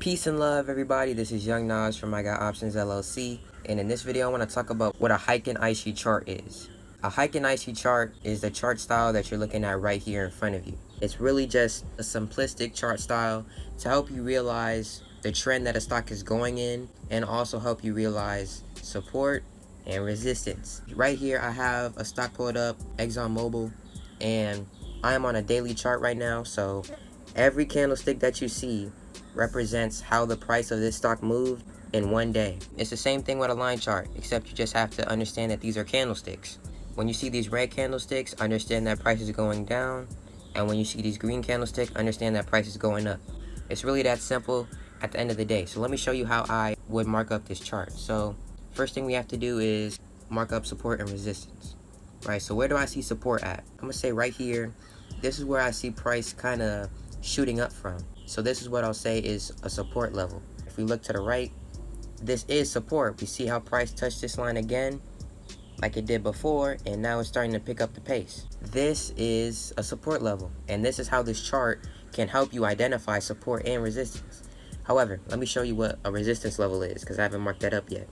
Peace and love, everybody. This is Young Nas from iGotOptions LLC, and in this video I want to talk about what a Heikin Ashi chart is. A Heikin Ashi chart is the chart style that you're looking at right here in front of you. It's really just a simplistic chart style to help you realize the trend that a stock is going in, and also help you realize support and resistance. Right here I have a stock pulled up, ExxonMobil, and I am on a daily chart right now, so every candlestick that you see represents how the price of this stock moved in one day. It's the same thing with a line chart, except you just have to understand that these are candlesticks. When you see these red candlesticks, understand that price is going down, and when you see these green candlesticks, understand that price is going up. It's really that simple at the end of the day. So let me show you how I would mark up this chart. So first thing we have to do is mark up support and resistance. Right, so where do I see support at? I'm gonna say right here. This is where I see price kind of shooting up from. So this is what I'll say is a support level. If we look to the right, this is support. We see how price touched this line again like it did before, and now it's starting to pick up the pace. This is a support level, and this is how this chart can help you identify support and resistance. However, let me show you what a resistance level is, because I haven't marked that up yet.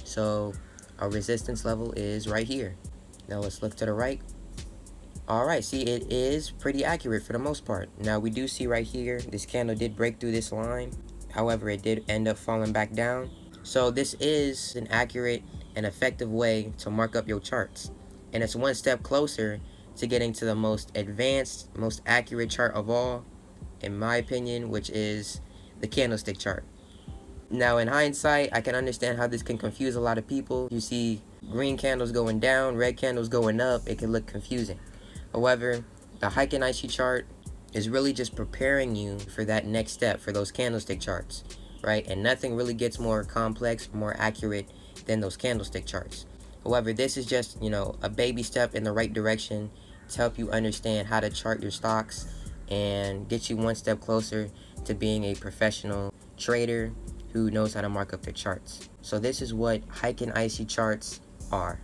So a resistance level is right here. Now let's look to the right. Alright, see, it is pretty accurate for the most part. Now we do see right here, this candle did break through this line. However, it did end up falling back down. So this is an accurate and effective way to mark up your charts. And it's one step closer to getting to the most advanced, most accurate chart of all, in my opinion, which is the candlestick chart. Now in hindsight, I can understand how this can confuse a lot of people. You see green candles going down, red candles going up, it can look confusing. However, the Heikin Ashi chart is really just preparing you for that next step, for those candlestick charts, right? And nothing really gets more complex, more accurate than those candlestick charts. However, this is just, a baby step in the right direction to help you understand how to chart your stocks and get you one step closer to being a professional trader who knows how to mark up their charts. So this is what Heikin Ashi charts are.